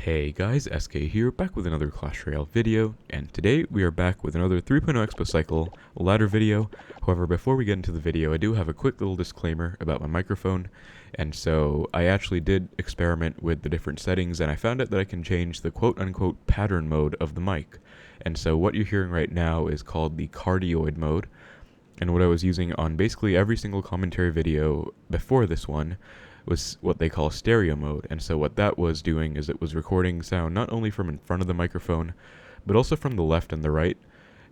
Hey guys, SK here, back with another Clash Royale video, and today we are back with another 3.0 Xbow Cycle ladder video. However, before we get into the video, I do have a quick little disclaimer about my microphone, and so I actually did experiment with the different settings, and I found out that I can change the quote-unquote pattern mode of the mic. And so what you're hearing right now is called the cardioid mode, and what I was using on basically every single commentary video before this one was what they call stereo mode. And so what that was doing is it was recording sound not only from in front of the microphone, but also from the left and the right,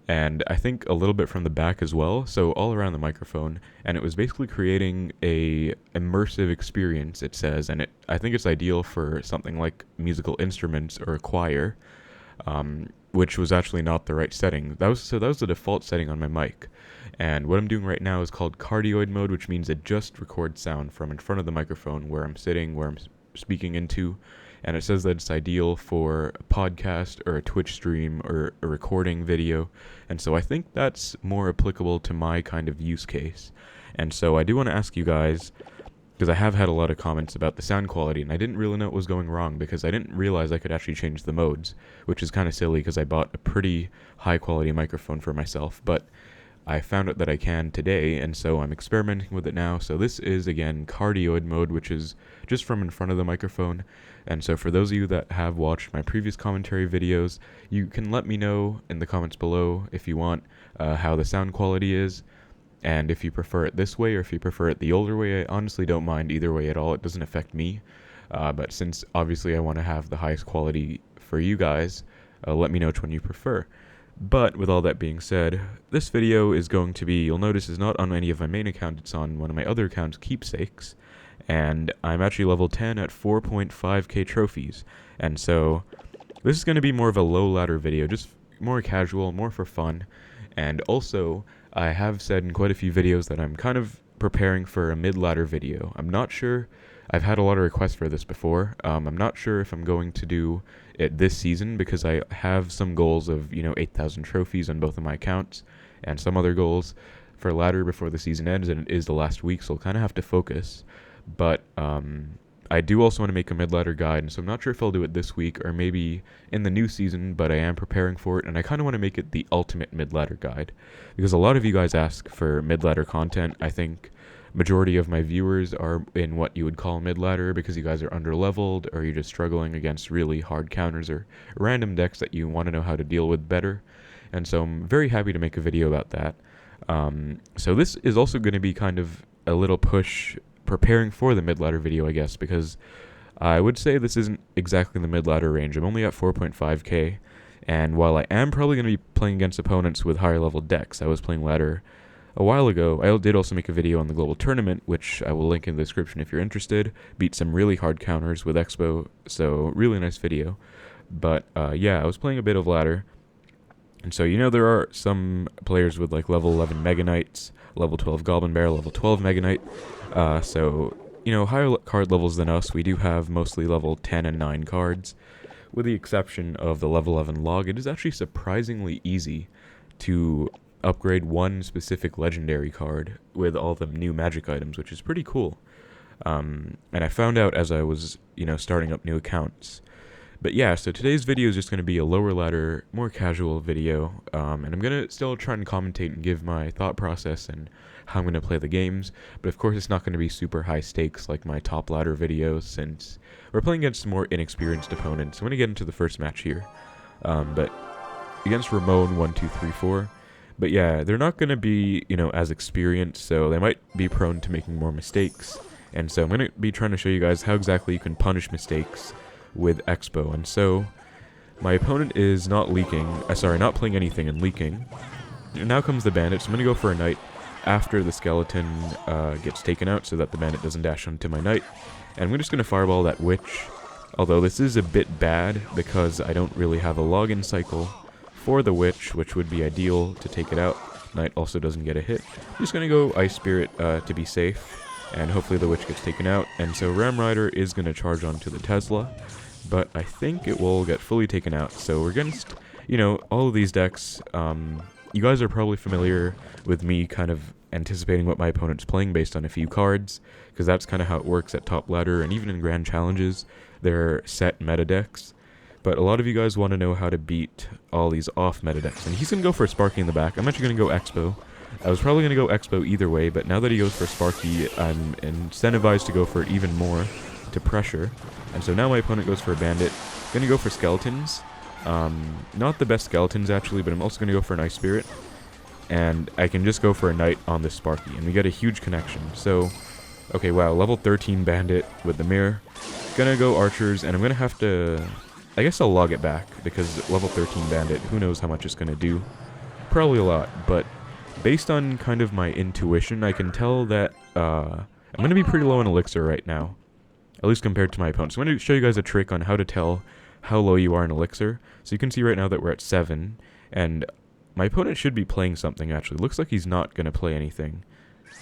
and I think a little bit from the back as well, so all around the microphone. And it was basically creating a immersive experience, it says, and I think it's ideal for something like musical instruments or a choir, which was actually not the right setting. That was the default setting on my mic. And what I'm doing right now is called cardioid mode, which means it just records sound from in front of the microphone where I'm sitting, where I'm speaking into. And it says that it's ideal for a podcast or a Twitch stream or a recording video. And so I think that's more applicable to my kind of use case. And so I do want to ask you guys, because I have had a lot of comments about the sound quality, and I didn't really know what was going wrong because I didn't realize I could actually change the modes, which is kind of silly because I bought a pretty high quality microphone for myself. But I found out that I can today, and so I'm experimenting with it now. So this is, again, cardioid mode, which is just from in front of the microphone. And so for those of you that have watched my previous commentary videos, you can let me know in the comments below if you want how the sound quality is, and if you prefer it this way or if you prefer it the older way. I honestly don't mind either way at all. It doesn't affect me. But since obviously I want to have the highest quality for you guys, let me know which one you prefer. But with all that being said, this video is going to be, you'll notice, is not on any of my main accounts, it's on one of my other accounts, Keepsakes, and I'm actually level 10 at 4.5k trophies. And so this is going to be more of a low ladder video, just more casual, more for fun. And also, I have said in quite a few videos that I'm kind of preparing for a mid-ladder video. I'm not sure. I've had a lot of requests for this before. I'm not sure if I'm going to do it this season because I have some goals of, 8,000 trophies on both of my accounts and some other goals for ladder before the season ends, and it is the last week, so I'll kind of have to focus. But I do also want to make a mid-ladder guide, and so I'm not sure if I'll do it this week or maybe in the new season, but I am preparing for it, and I kind of want to make it the ultimate mid-ladder guide because a lot of you guys ask for mid-ladder content. I think majority of my viewers are in what you would call mid-ladder because you guys are under-leveled or you're just struggling against really hard counters or random decks that you want to know how to deal with better. And so I'm very happy to make a video about that. So this is also going to be kind of a little push preparing for the mid-ladder video, I guess, because I would say this isn't exactly the mid-ladder range. I'm only at 4.5k, and while I am probably going to be playing against opponents with higher level decks, I was playing ladder a while ago. I did also make a video on the global tournament, which I will link in the description if you're interested. Beat some really hard counters with Xbow, so really nice video. But yeah, I was playing a bit of ladder, and so there are some players with like level 11 Mega Knights, level 12 Goblin Bear, level 12 Mega Knight. So higher card levels than us. We do have mostly level 10 and 9 cards, with the exception of the level 11 Log. It is actually surprisingly easy to upgrade one specific legendary card with all the new magic items, which is pretty cool. And I found out as I was, starting up new accounts. But yeah, so today's video is just going to be a lower ladder, more casual video, and I'm going to still try and commentate and give my thought process and how I'm going to play the games, but of course it's not going to be super high stakes like my top ladder videos since we're playing against more inexperienced opponents. I'm going to get into the first match here, but against Ramon 1234. But yeah, they're not going to be, as experienced, so they might be prone to making more mistakes. And so I'm going to be trying to show you guys how exactly you can punish mistakes with Xbow. And so my opponent is not playing anything and leaking. And now comes the bandit, so I'm going to go for a knight after the skeleton gets taken out so that the bandit doesn't dash onto my knight. And we're just going to fireball that witch, although this is a bit bad because I don't really have a login cycle for the witch, which would be ideal to take it out. Knight also doesn't get a hit. I'm just going to go Ice Spirit to be safe, and hopefully the witch gets taken out. And so Ram Rider is going to charge onto the Tesla, but I think it will get fully taken out. So we're against, all of these decks. You guys are probably familiar with me kind of anticipating what my opponent's playing based on a few cards, because that's kind of how it works at top ladder, and even in grand challenges, there are set meta decks. but a lot of you guys want to know how to beat all these off meta decks. And he's going to go for Sparky in the back. I'm actually going to go Xbow. I was probably going to go Xbow either way, but now that he goes for Sparky, I'm incentivized to go for even more to pressure. And so now my opponent goes for a Bandit. Going to go for Skeletons. Not the best Skeletons actually, but I'm also going to go for an Ice Spirit. And I can just go for a Knight on this Sparky, and we get a huge connection. So, okay, wow, level 13 Bandit with the Mirror. Gonna go Archers, and I'm gonna have to... I guess I'll log it back, because level 13 Bandit, who knows how much it's gonna do. Probably a lot, but based on kind of my intuition, I can tell that I'm gonna be pretty low on Elixir right now. At least compared to my opponent. So I'm gonna show you guys a trick on how to tell how low you are in Elixir. So you can see right now that we're at 7, and my opponent should be playing something, actually. Looks like he's not gonna play anything.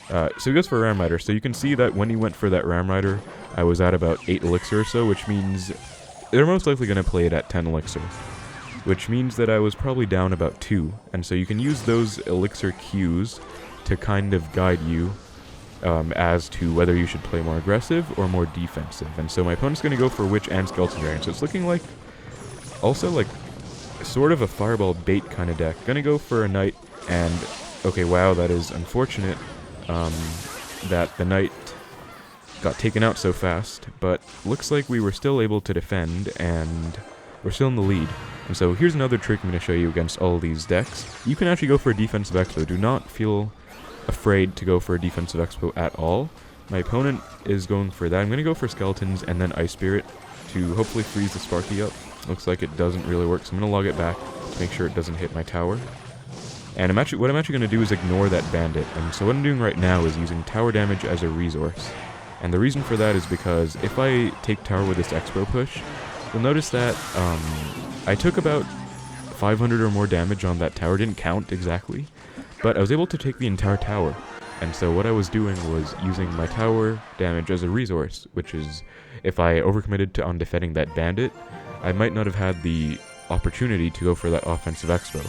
So he goes for Ram Rider. So you can see that when he went for that Ram Rider, I was at about 8 Elixir or so, which means they're most likely going to play it at 10 Elixir. Which means that I was probably down about 2. And so you can use those Elixir cues to kind of guide you as to whether you should play more aggressive or more defensive. And so my opponent's going to go for Witch and Skeleton Dragon. So it's looking like, also like, sort of a Fireball bait kind of deck. Going to go for a Knight, and, okay, wow, that is unfortunate. That the Knight got taken out so fast, but looks like we were still able to defend, and we're still in the lead. And so here's another trick I'm going to show you against all these decks. You can actually go for a defensive Expo. Do not feel afraid to go for a defensive Expo at all. My opponent is going for that. I'm going to go for Skeletons and then Ice Spirit to hopefully freeze the Sparky up. Looks like it doesn't really work, so I'm going to log it back to make sure it doesn't hit my tower. And what I'm actually going to do is ignore that Bandit. And so what I'm doing right now is using tower damage as a resource. And the reason for that is because if I take tower with this Expo push, you'll notice that I took about 500 or more damage on that tower. Didn't count exactly, but I was able to take the entire tower. And so what I was doing was using my tower damage as a resource, which is, if I overcommitted on defending that Bandit, I might not have had the opportunity to go for that offensive Expo.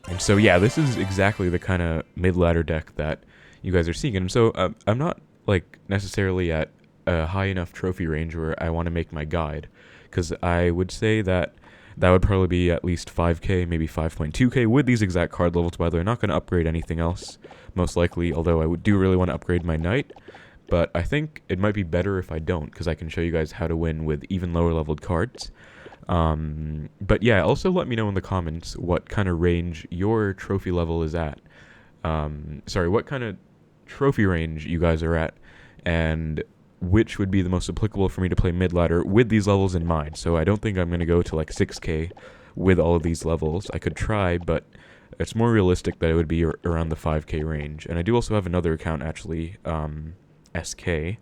And so, yeah, this is exactly the kind of mid-ladder deck that you guys are seeing. And so, I'm not, like, necessarily at a high enough trophy range where I want to make my guide. Because I would say that that would probably be at least 5k, maybe 5.2k with these exact card levels. By the way, I'm not going to upgrade anything else, most likely. Although I do really want to upgrade my Knight. But I think it might be better if I don't, because I can show you guys how to win with even lower leveled cards. But yeah, also let me know in the comments what kind of range your trophy level is at. Sorry, what kind of trophy range you guys are at, and which would be the most applicable for me to play mid-ladder with these levels in mind. So I don't think I'm going to go to like 6k with all of these levels. I could try, but it's more realistic that it would be around the 5k range. And I do also have another account, actually, SK,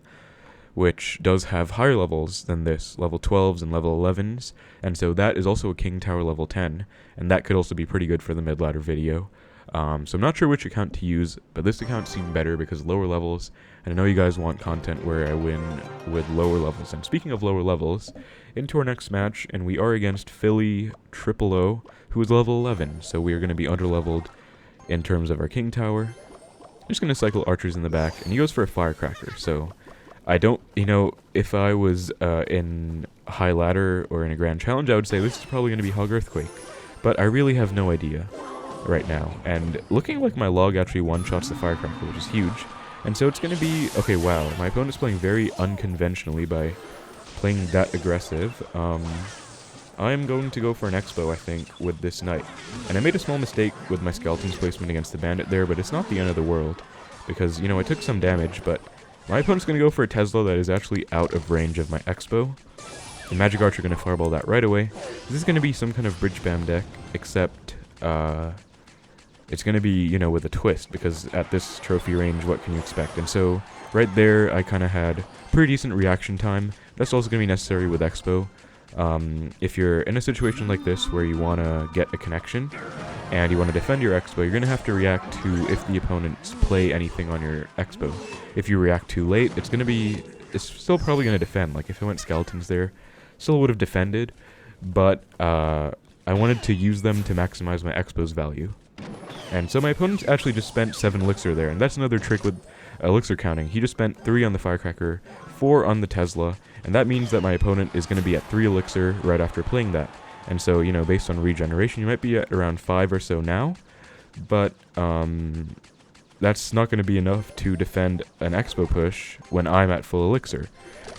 which does have higher levels than this, level 12s and level 11s, and so that is also a King Tower level 10, and that could also be pretty good for the mid-ladder video. So I'm not sure which account to use, but this account seemed better because lower levels, and I know you guys want content where I win with lower levels. And speaking of lower levels, into our next match, and we are against Philly 000, who is level 11, so we are going to be under-leveled in terms of our King Tower. I'm just going to cycle Archers in the back, and he goes for a Firecracker, so I don't, if I was in high ladder or in a grand challenge, I would say this is probably going to be Hog Earthquake. But I really have no idea right now. And looking like my log actually one-shots the Firecracker, which is huge. And so it's going to be, okay, wow, my opponent's playing very unconventionally by playing that aggressive. I am going to go for an Expo, I think, with this Knight. And I made a small mistake with my Skeleton's placement against the Bandit there, but it's not the end of the world. Because, I took some damage, but my opponent's going to go for a Tesla that is actually out of range of my Expo. The Magic Archer going to fireball that right away. This is going to be some kind of bridge spam deck, except it's going to be, with a twist, because at this trophy range, what can you expect? And so, right there, I kind of had pretty decent reaction time. That's also going to be necessary with Expo. If you're in a situation like this where you want to get a connection, and you want to defend your Expo, you're going to have to react to if the opponents play anything on your Expo. If you react too late, it's still probably going to defend. Like, if I went Skeletons there, still would have defended, but I wanted to use them to maximize my Expo's value. And so my opponent actually just spent 7 Elixir there, and that's another trick with Elixir counting. He just spent 3 on the Firecracker, 4 on the Tesla, and that means that my opponent is going to be at 3 elixir right after playing that. And so, you know, based on regeneration, you might be at around 5 or so now, but that's not going to be enough to defend an Xbow push when I'm at full elixir.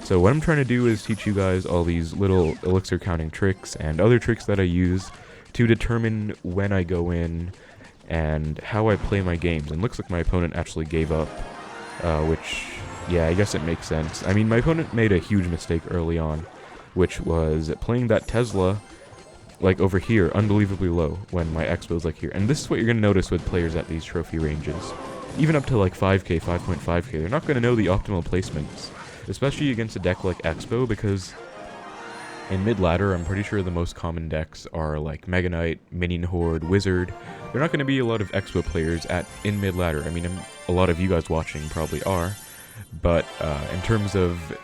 So what I'm trying to do is teach you guys all these little elixir counting tricks and other tricks that I use to determine when I go in and how I play my games. And looks like my opponent actually gave up, which, yeah, I guess it makes sense. I mean, my opponent made a huge mistake early on, which was playing that Tesla like over here, unbelievably low, when my Xbow's like here. And this is what you're going to notice with players at these trophy ranges. Even up to like 5k, 5.5k, they're not going to know the optimal placements. Especially against a deck like Xbow, because in Midladder, I'm pretty sure the most common decks are like Mega Knight, Minion Horde, Wizard. There are not going to be a lot of Xbow players in Midladder. I mean, a lot of you guys watching probably are. But in terms of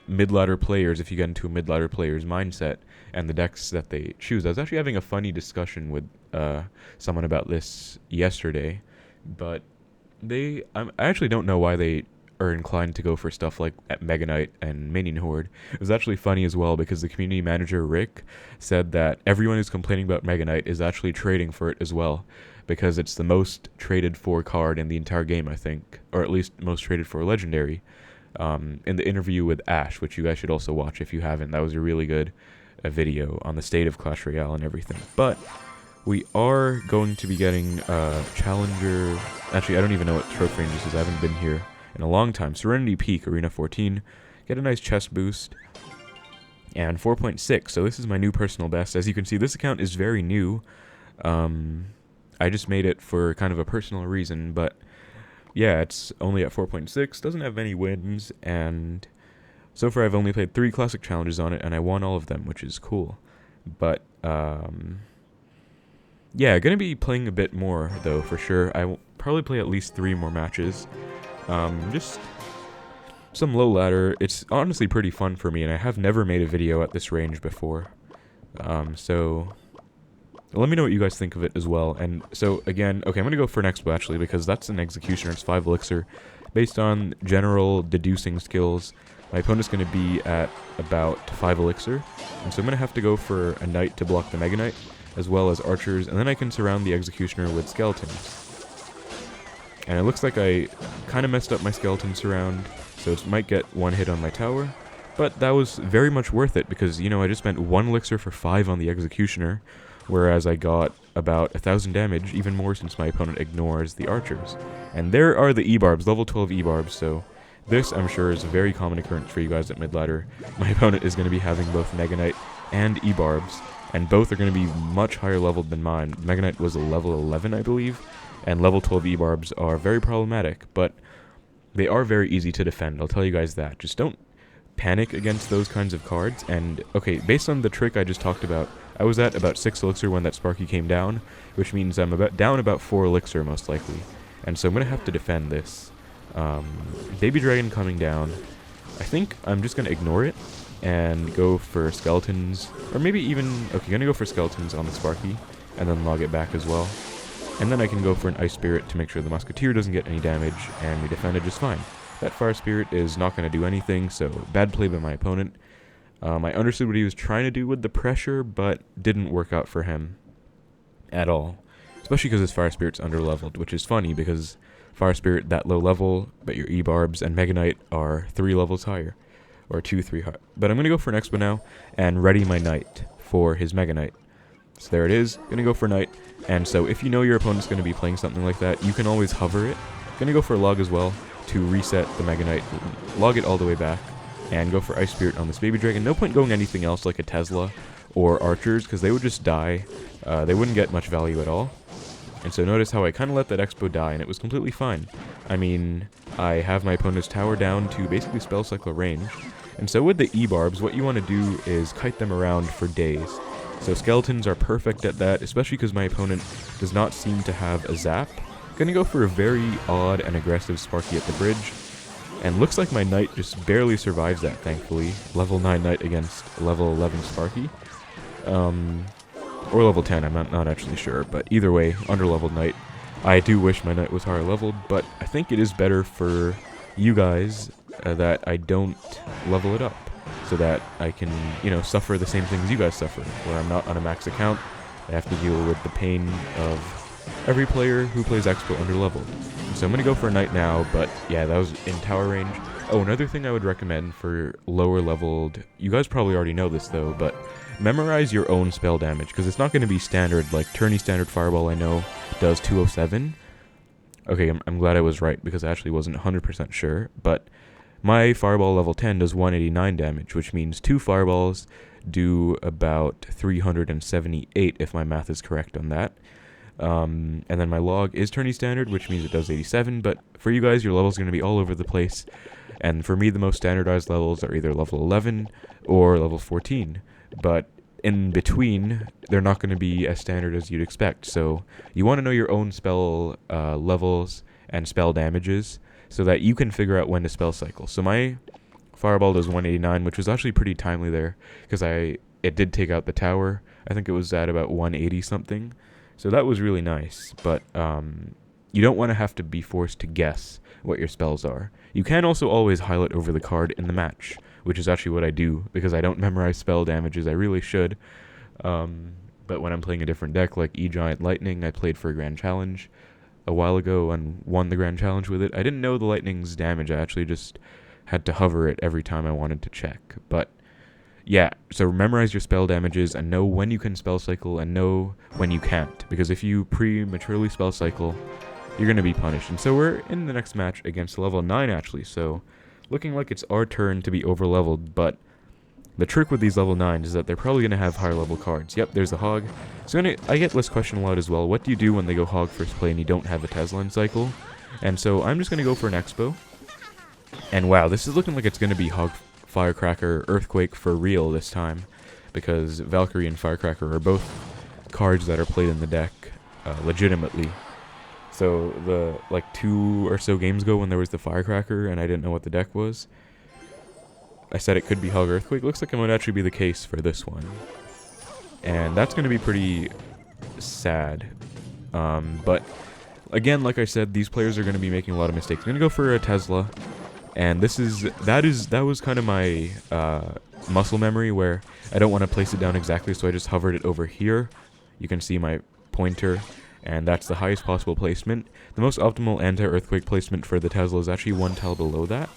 mid-ladder players, if you get into a mid-ladder player's mindset and the decks that they choose. I was actually having a funny discussion with someone about this yesterday, but I actually don't know why they are inclined to go for stuff like at Mega Knight and Minion Horde. It was actually funny as well because the community manager, Rick, said that everyone who's complaining about Mega Knight is actually trading for it as well, because it's the most traded for card in the entire game, I think, or at least most traded for Legendary. In the interview with Ash, which you guys should also watch if you haven't. That was a really good video on the state of Clash Royale and everything. But we are going to be getting Challenger. Actually, I don't even know what trophy range this is. I haven't been here in a long time. Serenity Peak, Arena 14. Get a nice chest boost. And 4.6. So this is my new personal best. As you can see, this account is very new. I just made it for kind of a personal reason, but yeah, it's only at 4.6, doesn't have any wins, and so far I've only played 3 classic challenges on it, and I won all of them, which is cool. But, yeah, gonna be playing a bit more, though, for sure. I will probably play at least 3 more matches. Just some low ladder. It's honestly pretty fun for me, and I have never made a video at this range before. So let me know what you guys think of it as well. And so, again, okay, I'm going to go for an Xbow, actually, because that's an Executioner. It's 5 elixir. Based on general deducing skills, my opponent's going to be at about 5 elixir. And so I'm going to have to go for a Knight to block the Mega Knight, as well as archers, and then I can surround the Executioner with skeletons. And it looks like I kind of messed up my skeleton surround, so it might get 1 hit on my tower. But that was very much worth it, because, you know, I just spent 1 elixir for 5 on the Executioner, whereas I got about 1,000 damage, even more since my opponent ignores the archers. And there are the E-Barbs, level 12 E-Barbs, so this, I'm sure, is a very common occurrence for you guys at mid-ladder. My opponent is going to be having both Mega Knight and E-Barbs, and both are going to be much higher leveled than mine. Mega Knight was a level 11, I believe, and level 12 E-Barbs are very problematic, but they are very easy to defend, I'll tell you guys that. Just don't panic against those kinds of cards. And okay, based on the trick I just talked about, I was at about 6 elixir when that Sparky came down, which means I'm down about 4 elixir most likely, and so I'm gonna have to defend this. Baby Dragon coming down. I think I'm just gonna ignore it and go for skeletons, or maybe even, okay, gonna go for skeletons on the Sparky and then log it back as well, and then I can go for an Ice Spirit to make sure the Musketeer doesn't get any damage, and we defend it just fine. That Fire Spirit is not going to do anything, so bad play by my opponent. I understood what he was trying to do with the pressure, but didn't work out for him at all. Especially because his Fire Spirit's underleveled, which is funny because Fire Spirit that low level, but your E-Barbs and Mega Knight are 3 levels higher. Or 2, 3 higher. But I'm going to go for an Xbow now and ready my Knight for his Mega Knight. So there it is. Going to go for Knight. And so if you know your opponent's going to be playing something like that, you can always hover it. Going to go for a log as well to reset the Mega Knight, log it all the way back, and go for Ice Spirit on this Baby Dragon. No point going anything else like a Tesla or Archers, because they would just die. They wouldn't get much value at all. And so notice how I kind of let that Xbow die, and it was completely fine. I mean, I have my opponent's tower down to basically Spell Cycle range. And so with the E-Barbs, what you want to do is kite them around for days. So skeletons are perfect at that, especially because my opponent does not seem to have a zap. Gonna go for a very odd and aggressive Sparky at the bridge, and looks like my Knight just barely survives that, thankfully. Level 9 Knight against level 11 Sparky. Or level 10, I'm not actually sure, but either way, under-leveled Knight. I do wish my Knight was higher leveled, but I think it is better for you guys that I don't level it up, so that I can, you know, suffer the same things you guys suffer, where I'm not on a max account. I have to deal with the pain of every player who plays Xbow under-leveled. So I'm going to go for a knight now, but yeah, that was in tower range. Oh, another thing I would recommend for lower-leveled, you guys probably already know this though, but memorize your own spell damage, because it's not going to be standard. Like tourney standard fireball I know does 207. Okay, I'm glad I was right, because I actually wasn't 100% sure, but my fireball level 10 does 189 damage, which means 2 fireballs do about 378, if my math is correct on that. And then my log is tourney standard, which means it does 87, but for you guys, your level's going to be all over the place. And for me, the most standardized levels are either level 11 or level 14. But in between, they're not going to be as standard as you'd expect. So you want to know your own spell levels and spell damages so that you can figure out when to spell cycle. So my fireball does 189, which was actually pretty timely there, because it did take out the tower. I think it was at about 180 something. So that was really nice, but you don't want to have to be forced to guess what your spells are. You can also always highlight over the card in the match, which is actually what I do, because I don't memorize spell damages. I really should. But when I'm playing a different deck, like E-Giant Lightning, I played for a Grand Challenge a while ago and won the Grand Challenge with it. I didn't know the Lightning's damage. I actually just had to hover it every time I wanted to check. But yeah, so memorize your spell damages and know when you can spell cycle and know when you can't, because if you prematurely spell cycle, you're going to be punished. And so we're in the next match against level 9 actually, so looking like it's our turn to be over leveled, but the trick with these level 9s is that they're probably going to have higher level cards. Yep, there's the hog. So I get this question a lot as well. What do you do when they go hog first play and you don't have a Tesla in cycle? And so I'm just going to go for an Xbow. And wow, this is looking like it's going to be hog Firecracker, Earthquake for real this time, because Valkyrie and Firecracker are both cards that are played in the deck legitimately. So the 2 or so games ago when there was the Firecracker and I didn't know what the deck was, I said it could be Hog Earthquake. Looks like it might actually be the case for this one, and that's going to be pretty sad. But again, like I said, these players are going to be making a lot of mistakes. I'm going to go for a Tesla. And that was kind of my muscle memory, where I don't want to place it down exactly, so I just hovered it over here. You can see my pointer, and that's the highest possible placement. The most optimal anti-earthquake placement for the Tesla is actually 1 tile below that,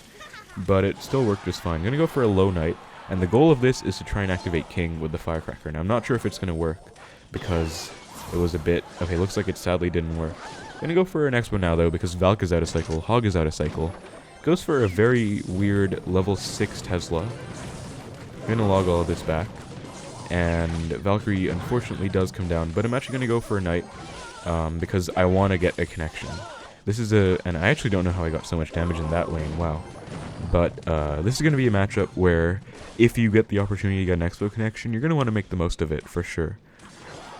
but it still worked just fine. I'm going to go for a low knight, and the goal of this is to try and activate King with the Firecracker. Now, I'm not sure if it's going to work, because it was a bit... Okay, looks like it sadly didn't work. I'm going to go for an Xbow now, though, because Valk is out of cycle, Hog is out of cycle. Goes for a very weird level 6 Tesla. I'm going to log all of this back. And Valkyrie unfortunately does come down, but I'm actually going to go for a knight because I want to get a connection. This is and I actually don't know how I got so much damage in that lane, wow. But this is going to be a matchup where if you get the opportunity to get an Xbow connection, you're going to want to make the most of it for sure.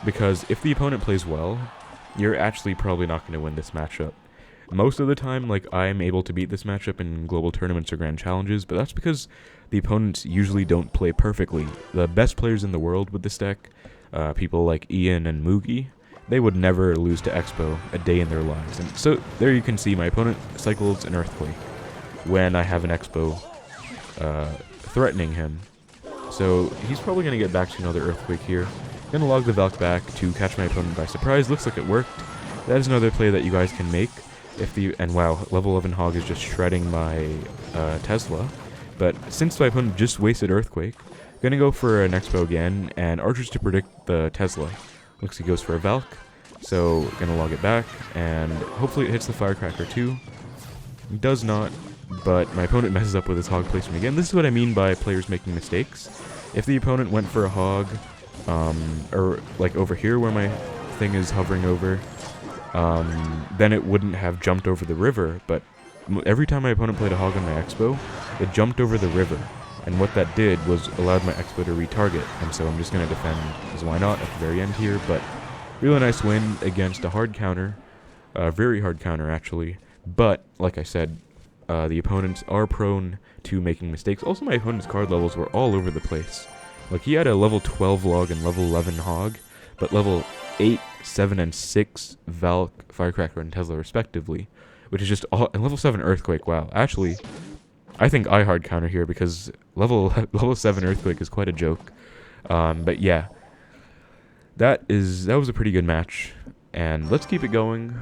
Because if the opponent plays well, you're actually probably not going to win this matchup. Most of the time, I'm able to beat this matchup in global tournaments or grand challenges, but that's because the opponents usually don't play perfectly. The best players in the world with this deck, people like Ian and Moogie, they would never lose to Xbow a day in their lives. And so there you can see my opponent cycles an Earthquake when I have an Xbow threatening him. So he's probably going to get back to another Earthquake here. Going to log the Valk back to catch my opponent by surprise. Looks like it worked. That is another play that you guys can make. And wow, level 11 Hog is just shredding my Tesla. But since my opponent just wasted Earthquake, I'm going to go for an Xbow again, and Archers to predict the Tesla. Looks he goes for a Valk, so going to log it back, and hopefully it hits the Firecracker too. It does not, but my opponent messes up with his Hog placement again. This is what I mean by players making mistakes. If the opponent went for a Hog, or over here where my thing is hovering over, then it wouldn't have jumped over the river, but every time my opponent played a Hog on my Xbow, it jumped over the river, and what that did was allowed my Xbow to retarget, and so I'm just going to defend, because why not, at the very end here. But really nice win against a hard counter, very hard counter actually, but like I said, the opponents are prone to making mistakes. Also, my opponent's card levels were all over the place. He had a level 12 log and level 11 Hog, but level 8, 7, and 6 Valk, Firecracker, and Tesla respectively, which is just all, and level 7 Earthquake. Wow, actually, I think I hard counter here because level 7 Earthquake is quite a joke. But yeah, that was a pretty good match, and let's keep it going.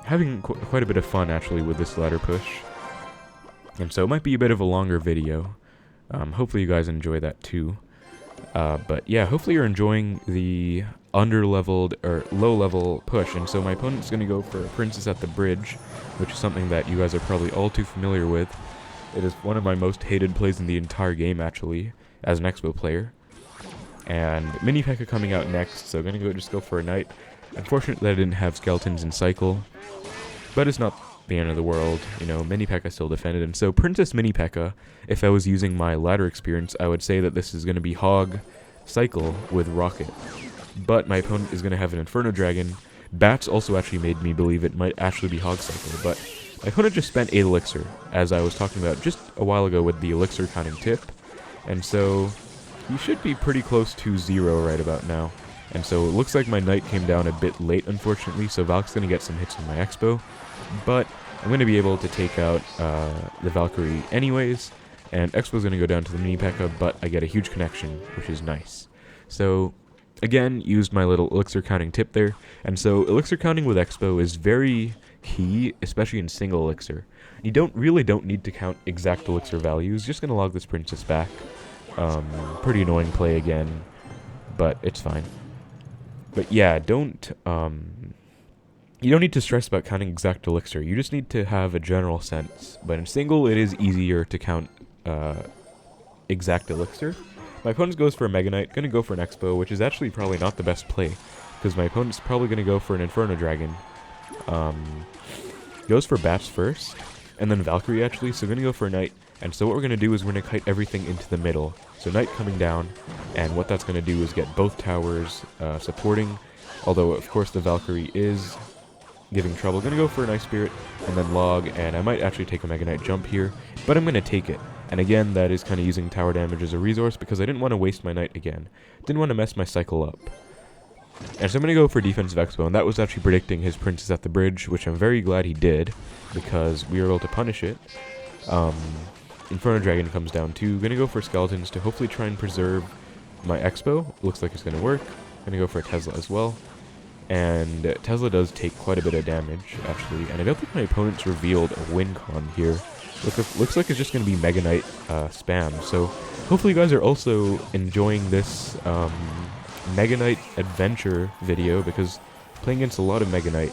Having quite a bit of fun actually with this ladder push, and so it might be a bit of a longer video. Hopefully you guys enjoy that too. But yeah, hopefully you're enjoying the under-leveled or low-level push, and so my opponent's going to go for Princess at the Bridge, which is something that you guys are probably all too familiar with. It is one of my most hated plays in the entire game, actually, as an Xbow player. And Mini P.E.K.K.A coming out next, so I'm going to just go for a Knight. Unfortunate that I didn't have Skeletons in Cycle, but it's not the end of the world. You know, Mini P.E.K.K.A still defended, and so Princess Mini P.E.K.K.A, if I was using my ladder experience, I would say that this is going to be Hog Cycle with Rocket. But my opponent is going to have an Inferno Dragon. Bats also actually made me believe it might actually be Hog Cycle, but my opponent just spent 8 Elixir, as I was talking about just a while ago with the Elixir counting tip, and so he should be pretty close to 0 right about now. And so it looks like my Knight came down a bit late, unfortunately, so Valk's going to get some hits on my Xbow, but I'm going to be able to take out the Valkyrie anyways, and Xbow's going to go down to the Mini P.E.K.K.A, but I get a huge connection, which is nice. So again, used my little Elixir counting tip there, and so Elixir counting with Xbow is very key, especially in single Elixir. You don't need to count exact Elixir values, just going to log this Princess back. Pretty annoying play again, but it's fine. But yeah, you don't need to stress about counting exact Elixir, you just need to have a general sense. But in single, it is easier to count exact Elixir. My opponent goes for a Mega Knight, gonna go for an Xbow, which is actually probably not the best play, because my opponent's probably gonna go for an Inferno Dragon. Goes for Bats first, and then Valkyrie actually, so gonna go for a Knight. And so what we're going to do is we're going to kite everything into the middle. So Knight coming down, and what that's going to do is get both towers supporting, although of course the Valkyrie is giving trouble. Going to go for an Ice Spirit, and then log, and I might actually take a Mega Knight jump here, but I'm going to take it. And again, that is kind of using tower damage as a resource, because I didn't want to waste my Knight again. Didn't want to mess my cycle up. And so I'm going to go for Defensive Xbow, and that was actually predicting his Princess at the Bridge, which I'm very glad he did, because we were able to punish it. Inferno Dragon comes down too. Gonna go for Skeletons to hopefully try and preserve my Xbow. Looks like it's gonna work. Gonna go for a Tesla as well. And Tesla does take quite a bit of damage, actually. And I don't think my opponent's revealed a win con here. Looks like it's just gonna be Mega Knight spam. So hopefully you guys are also enjoying this Mega Knight adventure video, because playing against a lot of Mega Knight,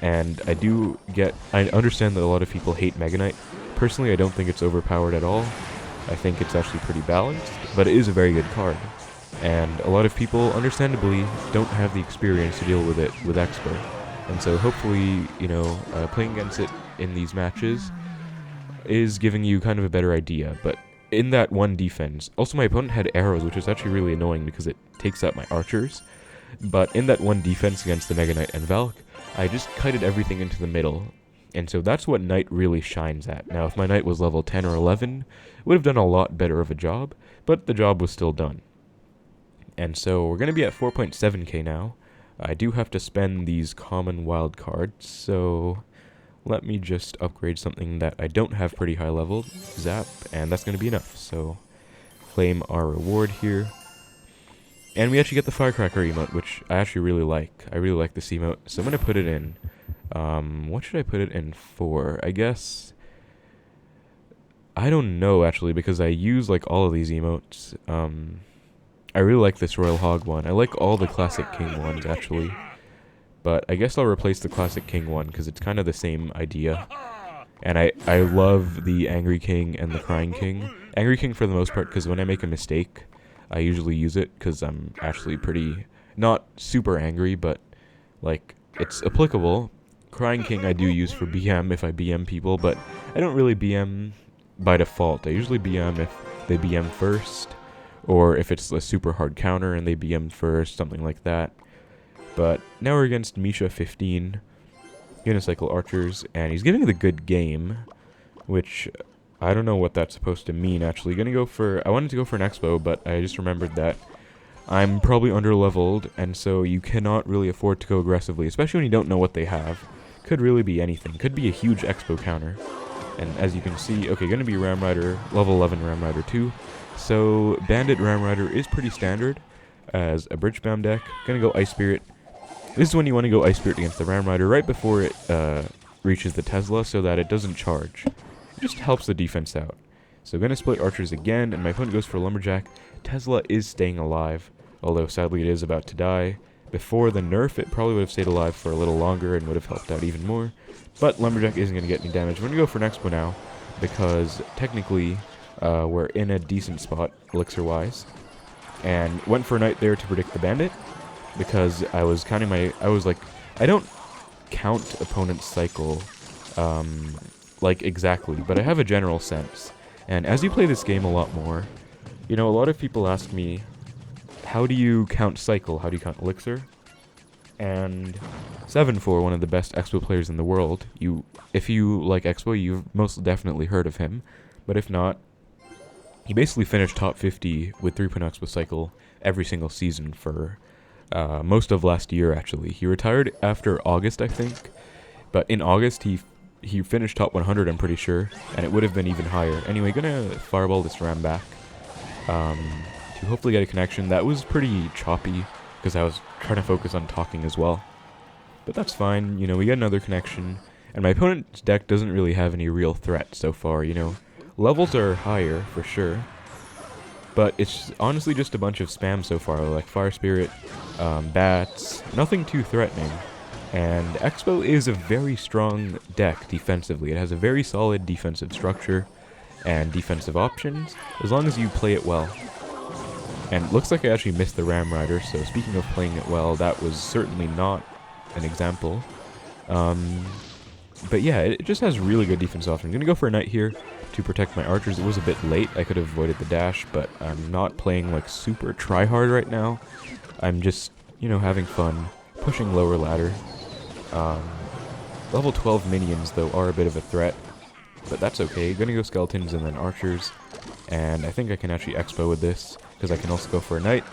and I understand that a lot of people hate Mega Knight. Personally, I don't think it's overpowered at all. I think it's actually pretty balanced, but it is a very good card. And a lot of people, understandably, don't have the experience to deal with it with Xbow. And so hopefully, you know, playing against it in these matches is giving you kind of a better idea. But in that one defense, also my opponent had arrows, which is actually really annoying because it takes out my archers. But in that one defense against the Mega Knight and Valk, I just kited everything into the middle. And so that's what Knight really shines at. Now, if my Knight was level 10 or 11, would have done a lot better of a job, but the job was still done. And so we're going to be at 4.7k now. I do have to spend these common wild cards, so let me just upgrade something that I don't have pretty high level, Zap, and that's going to be enough. So claim our reward here. And we actually get the Firecracker emote, which I actually really like. I really like this emote, so I'm going to put it in. What should I put it in for? I guess I don't know, actually, because I use, like, all of these emotes. I really like this Royal Hog one. I like all the Classic King ones, actually. But I guess I'll replace the Classic King one, because it's kind of the same idea. And I love the Angry King and the Crying King. Angry King for the most part, because when I make a mistake, I usually use it, because I'm actually pretty, not super angry, but, like, it's applicable. Crying King I do use for BM if I BM people, but I don't really BM by default. I usually BM if they BM first, or if it's a super hard counter and they BM first, something like that. But now we're against Misha 15, Unicycle Archers, and he's giving the good game, which I don't know what that's supposed to mean, actually. I wanted to go for an Xbow, but I just remembered that I'm probably under-leveled, and so you cannot really afford to go aggressively, especially when you don't know what they have. Could really be anything. Could be a huge Xbow counter. And as you can see, okay, going to be Ram Rider, level 11 Ram Rider 2. So Bandit Ram Rider is pretty standard as a Bridge Spam deck. Going to go Ice Spirit. This is when you want to go Ice Spirit against the Ram Rider right before it reaches the Tesla so that it doesn't charge. It just helps the defense out. So going to split Archers again, and my opponent goes for Lumberjack. Tesla is staying alive, although sadly it is about to die. Before the nerf, it probably would have stayed alive for a little longer and would have helped out even more. But Lumberjack isn't going to get any damage. We're going to go for an Xbow now, because technically we're in a decent spot, elixir-wise. And went for a Knight there to predict the Bandit, because I was counting I don't count opponent's cycle, like exactly, but I have a general sense. And as you play this game a lot more, you know, a lot of people ask me, how do you count cycle? How do you count elixir? And 7-4, one of the best Xbow players in the world, if you like Xbow, you've most definitely heard of him. But if not, he basically finished top 50 with 3.0 Xbow Cycle every single season for most of last year, actually. He retired after August, I think. But in August, he finished top 100, I'm pretty sure. And it would have been even higher. Anyway, gonna fireball this Ram back to hopefully get a connection. That was pretty choppy, because I was trying to focus on talking as well. But that's fine, you know, we get another connection. And my opponent's deck doesn't really have any real threat so far, you know. Levels are higher, for sure. But it's honestly just a bunch of spam so far, like Fire Spirit, Bats, nothing too threatening. And Xbow is a very strong deck defensively. It has a very solid defensive structure and defensive options, as long as you play it well. And it looks like I actually missed the Ram Rider, so speaking of playing it well, that was certainly not an example. But yeah, it just has really good defense options. I'm going to go for a Knight here to protect my Archers. It was a bit late. I could have avoided the dash, but I'm not playing like super try-hard right now. I'm just, you know, having fun, pushing lower ladder. Level 12 minions, though, are a bit of a threat, but that's okay. Going to go Skeletons and then Archers, and I think I can actually Xbow with this, because I can also go for a Knight.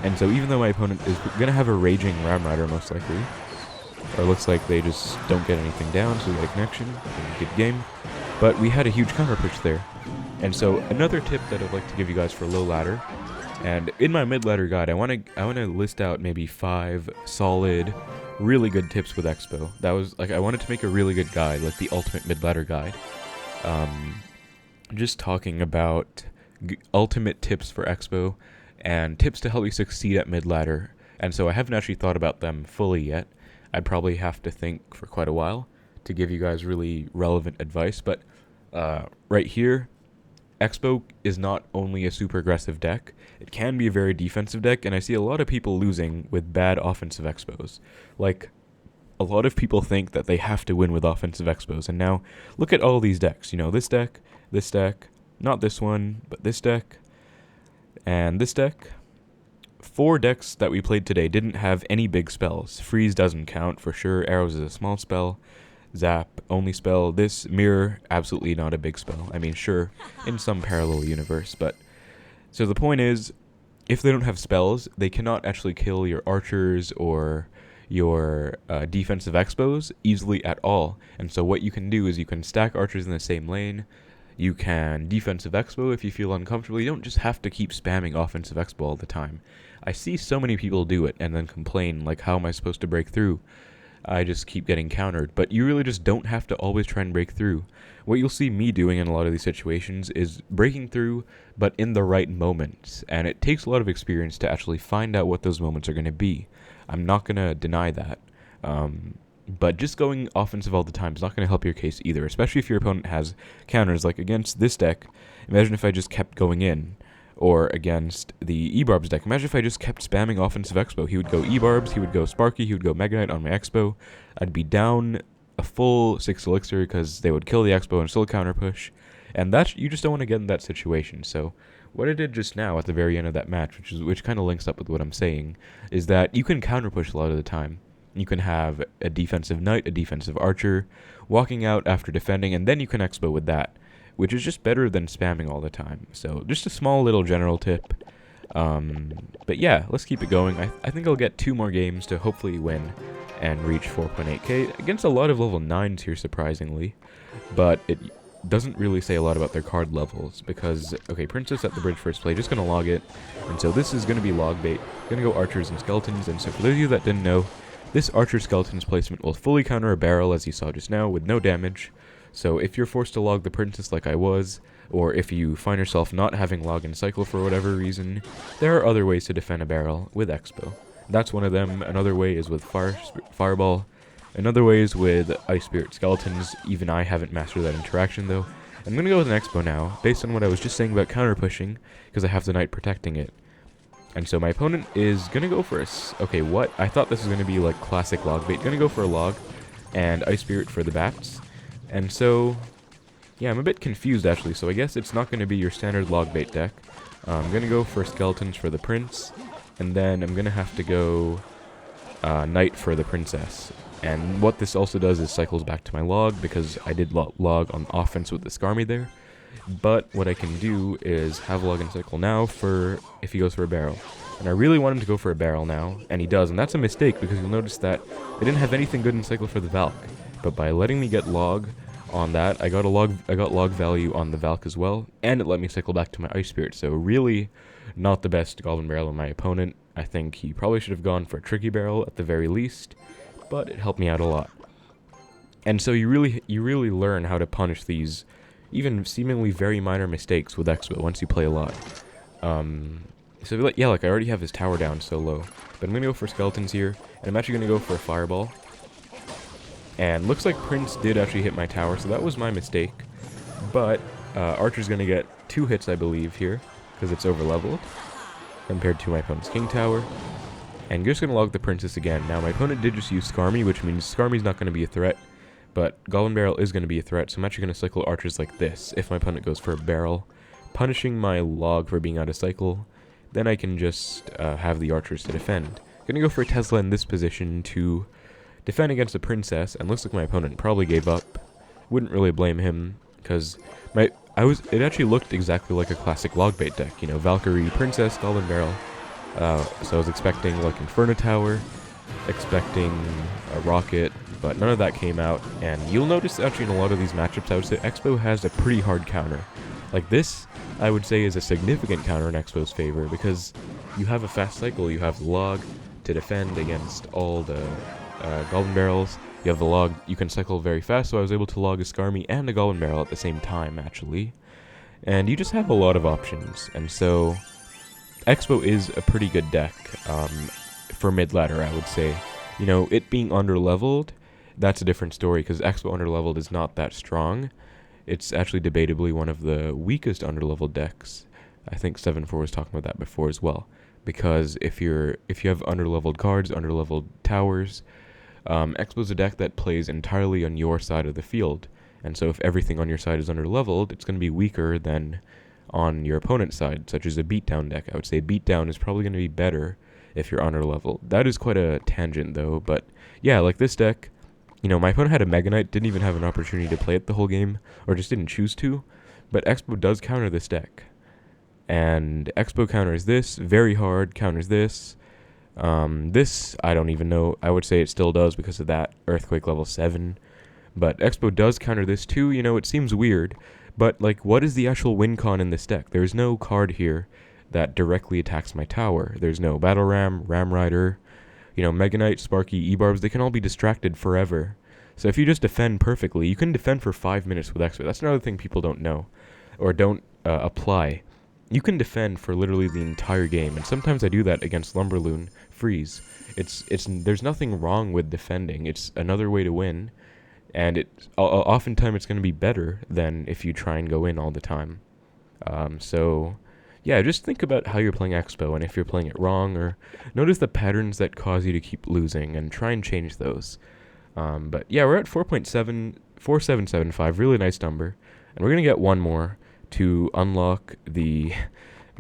And so even though my opponent is going to have a Raging Ram Rider, most likely, or looks like they just don't get anything down, so we get a connection, good game. But we had a huge counter push there. And so another tip that I'd like to give you guys for low ladder, and in my mid-ladder guide, I want to list out maybe 5 solid, really good tips with Xbow. That was, like, I wanted to make a really good guide, like the ultimate mid-ladder guide. Just talking about ultimate tips for Xbow, and tips to help you succeed at mid-ladder. And so I haven't actually thought about them fully yet. I'd probably have to think for quite a while to give you guys really relevant advice, but right here, Xbow is not only a super aggressive deck, it can be a very defensive deck, and I see a lot of people losing with bad offensive Xbows. Like, a lot of people think that they have to win with offensive Xbows, and now, look at all these decks. You know, this deck, not this one, but this deck, and this deck. 4 decks that we played today didn't have any big spells. Freeze doesn't count, for sure. Arrows is a small spell. Zap, only spell. This Mirror, absolutely not a big spell. I mean, sure, in some parallel universe, but... So the point is, if they don't have spells, they cannot actually kill your Archers or your defensive Xbows easily at all. And so what you can do is you can stack Archers in the same lane. You can defensive Xbow if you feel uncomfortable. You don't just have to keep spamming offensive Xbow all the time. I see so many people do it and then complain, like, how am I supposed to break through? I just keep getting countered. But you really just don't have to always try and break through. What you'll see me doing in a lot of these situations is breaking through, but in the right moments. And it takes a lot of experience to actually find out what those moments are going to be. I'm not going to deny that. But just going offensive all the time is not going to help your case either, especially if your opponent has counters. Like against this deck, imagine if I just kept going in. Or against the E-Barbs deck. Imagine if I just kept spamming offensive Xbow. He would go E-Barbs, he would go Sparky, he would go Mega Knight on my Xbow. I'd be down a full 6 elixir because they would kill the Xbow and still counter push. And that's, you just don't want to get in that situation. So what I did just now at the very end of that match, which kind of links up with what I'm saying, is that you can counter push a lot of the time. You can have a defensive Knight, a defensive Archer, walking out after defending, and then you can Xbow with that, which is just better than spamming all the time. So just a small little general tip. But yeah, let's keep it going. I think I'll get 2 more games to hopefully win and reach 4.8k against a lot of level 9s here, surprisingly. But doesn't really say a lot about their card levels, because, okay, Princess at the bridge first play, just gonna log it, and so this is gonna be log bait, gonna go archers and skeletons, and so for those of you that didn't know, this archer skeletons placement will fully counter a barrel, as you saw just now, with no damage. So if you're forced to log the princess like I was, or if you find yourself not having log and cycle for whatever reason, there are other ways to defend a barrel with Xbow. That's one of them. Another way is with Fireball. Another way is with Ice Spirit Skeletons. Even I haven't mastered that interaction though. I'm going to go with an Xbow now, based on what I was just saying about counter pushing, because I have the knight protecting it. And so my opponent is going to go for okay, what? I thought this was going to be like classic log bait. Going to go for a log, and Ice Spirit for the bats. And so, yeah, I'm a bit confused actually, so I guess it's not going to be your standard log bait deck. I'm going to go for skeletons for the prince, and then I'm going to have to go knight for the princess. And what this also does is cycles back to my log, because I did log on offense with the Skarmy there. But what I can do is have log and cycle now for if he goes for a barrel. And I really want him to go for a barrel now, and he does, and that's a mistake, because you'll notice that they didn't have anything good in cycle for the Valk. But by letting me get log on that, I got log value on the Valk as well, and it let me cycle back to my Ice Spirit. So really not the best Goblin Barrel on my opponent. I think he probably should have gone for a Tricky Barrel at the very least, but it helped me out a lot. And so you really learn how to punish these even seemingly very minor mistakes with Xbow once you play a lot. So yeah, like I already have his tower down so low, but I'm gonna go for skeletons here, and I'm actually gonna go for a fireball. And looks like Prince did actually hit my tower, so that was my mistake. But Archer's gonna get 2 hits, I believe, here, because it's over leveled compared to my opponent's king tower. And just gonna log the princess again. Now my opponent did just use Skarmy, which means Skarmy's not gonna be a threat, but Goblin Barrel is gonna be a threat. So I'm actually gonna cycle archers like this if my opponent goes for a barrel, punishing my log for being out of cycle. Then I can just have the archers to defend. Gonna go for a Tesla in this position to defend against the princess, and looks like my opponent probably gave up. Wouldn't really blame him, because it actually looked exactly like a classic log bait deck. You know, Valkyrie, Princess, Goblin Barrel. So I was expecting like Inferno Tower, expecting a Rocket, but none of that came out. And you'll notice actually in a lot of these matchups, I would say Xbow has a pretty hard counter. Like this, I would say, is a significant counter in Xbow's favor, because you have a fast cycle, you have the log to defend against all the Goblin Barrels, you have the log, you can cycle very fast, so I was able to log a Skarmy and a Goblin Barrel at the same time, actually. And you just have a lot of options, and so Xbow is a pretty good deck for mid-ladder, I would say. You know, it being under-leveled, that's a different story, because Xbow under-leveled is not that strong. It's actually debatably one of the weakest under-leveled decks. I think 7-4 was talking about that before as well. Because if you have under-leveled cards, under-leveled towers, Xbow's a deck that plays entirely on your side of the field. And so if everything on your side is under-leveled, it's going to be weaker than on your opponent's side, such as a beatdown deck. I would say beatdown is probably going to be better if you're under-leveled. That is quite a tangent though, but yeah, like this deck, you know, my opponent had a Mega Knight, didn't even have an opportunity to play it the whole game, or just didn't choose to, but Xbow does counter this deck. And Xbow counters this, very hard, counters this. This, I don't even know, I would say it still does because of that Earthquake level 7. But Xbow does counter this too, you know, it seems weird. But, like, what is the actual win con in this deck? There's no card here that directly attacks my tower. There's no Battle Ram, Ram Rider, you know, Mega Knight, Sparky, E-Barbs, they can all be distracted forever. So if you just defend perfectly, you can defend for 5 minutes with Xbow. That's another thing people don't know, or don't apply. You can defend for literally the entire game, and sometimes I do that against Lumberloon Freeze. There's nothing wrong with defending. It's another way to win, and oftentimes it's going to be better than if you try and go in all the time. So yeah, just think about how you're playing Xbow, and if you're playing it wrong, or notice the patterns that cause you to keep losing, and try and change those. But yeah, we're at 4775, really nice number, and we're going to get one more to unlock the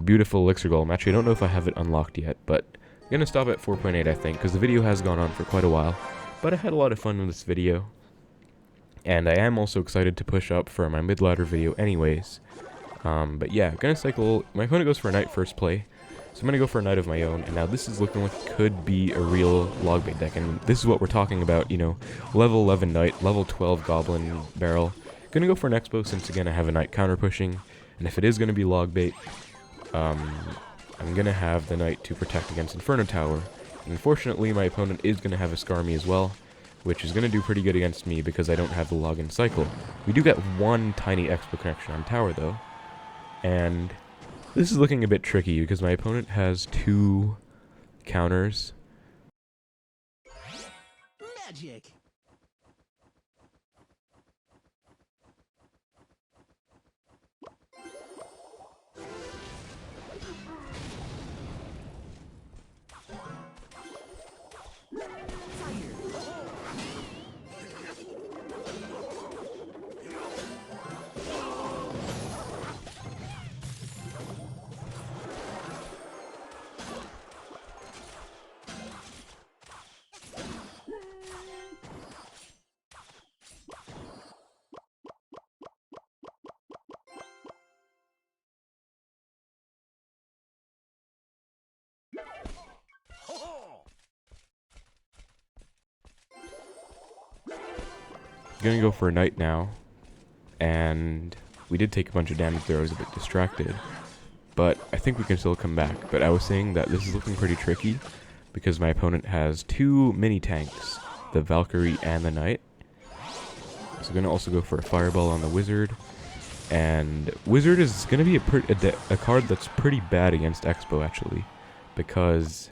beautiful Elixir Golem. Actually, I don't know if I have it unlocked yet, but I'm going to stop at 4.8, I think, because the video has gone on for quite a while. But I had a lot of fun with this video, and I am also excited to push up for my mid-ladder video anyways. But yeah, I'm going to cycle. My opponent goes for a knight first play, so I'm going to go for a knight of my own, and now this is looking like it could be a real log bait deck, and this is what we're talking about, you know, level 11 knight, level 12 goblin barrel, Gonna go for an Xbow since again I have a knight counter pushing, and if it is gonna be log bait, I'm gonna have the knight to protect against Inferno Tower. And unfortunately, my opponent is gonna have a Skarmy as well, which is gonna do pretty good against me because I don't have the login cycle. We do get one tiny Xbow connection on tower though, and this is looking a bit tricky because my opponent has 2 counters. Magic. Gonna go for a knight now, and we did take a bunch of damage there. I was a bit distracted, but I think we can still come back. But I was saying that this is looking pretty tricky because my opponent has 2 mini tanks, the Valkyrie and the knight. So I'm gonna also go for a fireball on the wizard, and wizard is gonna be a card that's pretty bad against Xbow actually, because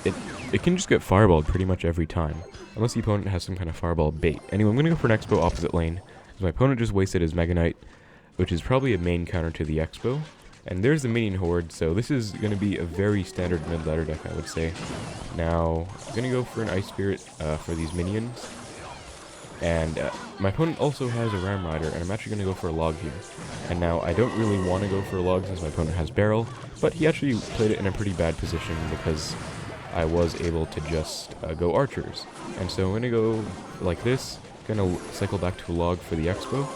it can just get fireballed pretty much every time, unless the opponent has some kind of fireball bait. Anyway, I'm going to go for an Xbow opposite lane, because my opponent just wasted his Mega Knight, which is probably a main counter to the Xbow. And there's the minion horde, so this is going to be a very standard mid-ladder deck, I would say. Now, I'm going to go for an Ice Spirit for these minions. And my opponent also has a Ram Rider, and I'm actually going to go for a log here. And now, I don't really want to go for a log since my opponent has barrel, but he actually played it in a pretty bad position because I was able to just go archers. And so I'm going to go like this, going to cycle back to a log for the Xbow.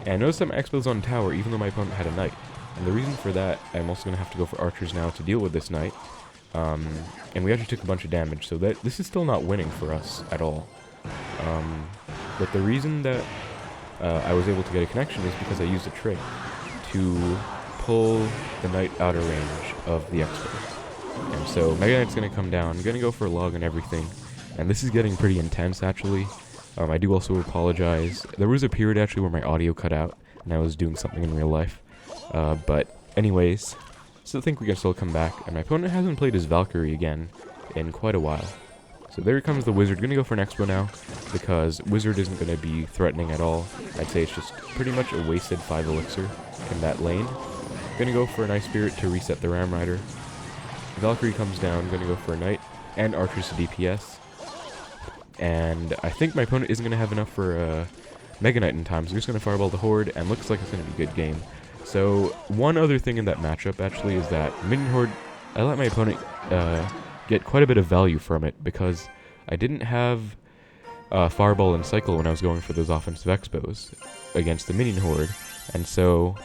And notice that my Xbow's on tower even though my opponent had a knight. And the reason for that, I'm also going to have to go for archers now to deal with this knight. And we actually took a bunch of damage, so that this is still not winning for us at all. But the reason that I was able to get a connection is because I used a trick to pull the knight out of range of the Xbow. And so Mega Knight's going to come down. I'm going to go for a log and everything. And this is getting pretty intense, actually. I do also apologize. There was a period, actually, where my audio cut out, and I was doing something in real life. But anyways, still think we can still come back. And my opponent hasn't played his Valkyrie again in quite a while. So there comes the wizard. Going to go for an Xbow now, because wizard isn't going to be threatening at all. I'd say it's just pretty much a wasted 5 elixir in that lane. Going to go for an Ice Spirit to reset the Ram Rider. Valkyrie comes down, going to go for a knight, and archers to DPS. And I think my opponent isn't going to have enough for a Mega Knight in time, so I'm just going to fireball the horde, and looks like it's going to be a good game. So, one other thing in that matchup, actually, is that Minion Horde, I let my opponent get quite a bit of value from it, because I didn't have Fireball and Cycle when I was going for those offensive Xbows against the Minion Horde, and so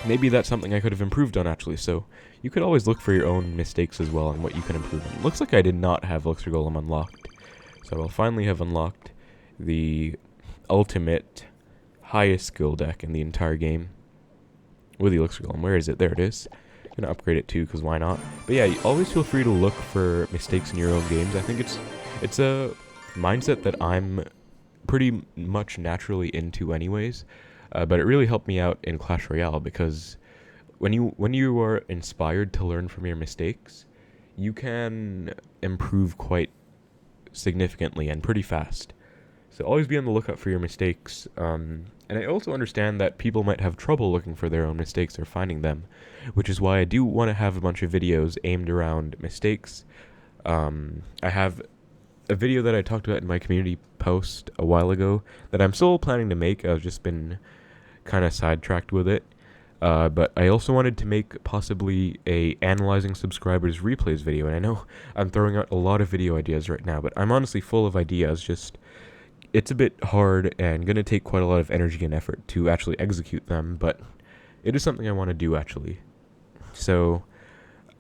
maybe that's something I could have improved on, actually. So you could always look for your own mistakes as well and what you can improve on. Looks like I did not have Elixir Golem unlocked, so I'll finally have unlocked the ultimate highest skill deck in the entire game with the Elixir Golem. Where is it? There it is. I'm gonna upgrade it too, because why not? But yeah, you always feel free to look for mistakes in your own games. I think it's a mindset that I'm pretty much naturally into anyways. But it really helped me out in Clash Royale, because when you are inspired to learn from your mistakes, you can improve quite significantly and pretty fast. So always be on the lookout for your mistakes. And I also understand that people might have trouble looking for their own mistakes or finding them, which is why I do want to have a bunch of videos aimed around mistakes. I have a video that I talked about in my community post a while ago that I'm still planning to make. I've just been kind of sidetracked with it. But I also wanted to make possibly a analyzing subscribers replays video, and I know I'm throwing out a lot of video ideas right now, but I'm honestly full of ideas, just it's a bit hard and going to take quite a lot of energy and effort to actually execute them, but it is something I want to do, actually. So,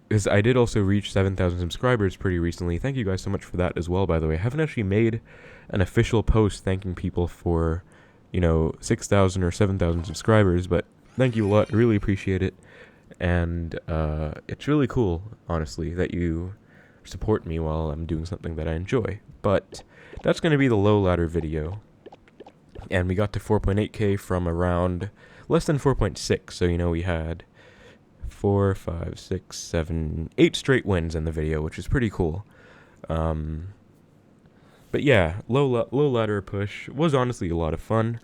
because I did also reach 7,000 subscribers pretty recently. Thank you guys so much for that as well, by the way. I haven't actually made an official post thanking people for 6,000 or 7,000 subscribers, but thank you a lot. I really appreciate it. And it's really cool, honestly, that you support me while I'm doing something that I enjoy. But that's going to be the low ladder video. And we got to 4.8k from around less than 4.6. So, we had 4, 5, 6, 7, 8 straight wins in the video, which is pretty cool. But yeah, low ladder push was honestly a lot of fun,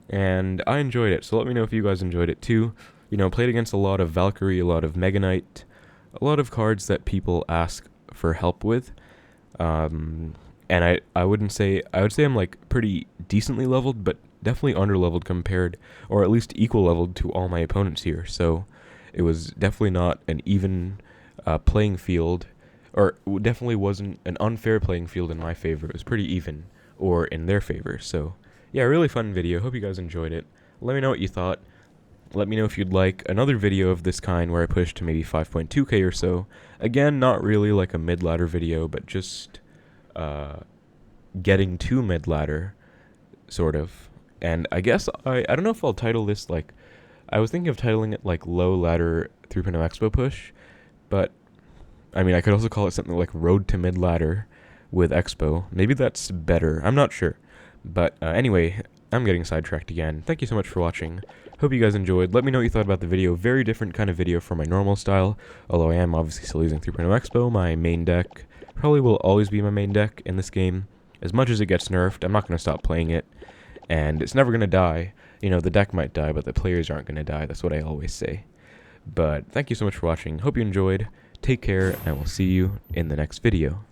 and I enjoyed it. So let me know if you guys enjoyed it too. Played against a lot of Valkyrie, a lot of Mega Knight, a lot of cards that people ask for help with. And I would say I'm like pretty decently leveled, but definitely under-leveled compared, or at least equal leveled to all my opponents here. So it was definitely not an even playing field. Or it definitely wasn't an unfair playing field in my favor. It was pretty even, or in their favor. So, yeah, really fun video. Hope you guys enjoyed it. Let me know what you thought. Let me know if you'd like another video of this kind where I push to maybe 5.2k or so. Again, not really like a mid-ladder video, but just getting to mid-ladder, sort of. And I guess, I don't know if I'll title this, like, I was thinking of titling it, like, Low Ladder 3.0 Expo Push, but I mean, I could also call it something like Road to Midladder with Xbow. Maybe that's better. I'm not sure. But anyway, I'm getting sidetracked again. Thank you so much for watching. Hope you guys enjoyed. Let me know what you thought about the video. Very different kind of video from my normal style. Although I am obviously still using 3.0 Expo. My main deck probably will always be my main deck in this game. As much as it gets nerfed, I'm not going to stop playing it. And it's never going to die. The deck might die, but the players aren't going to die. That's what I always say. But thank you so much for watching. Hope you enjoyed. Take care, and I will see you in the next video.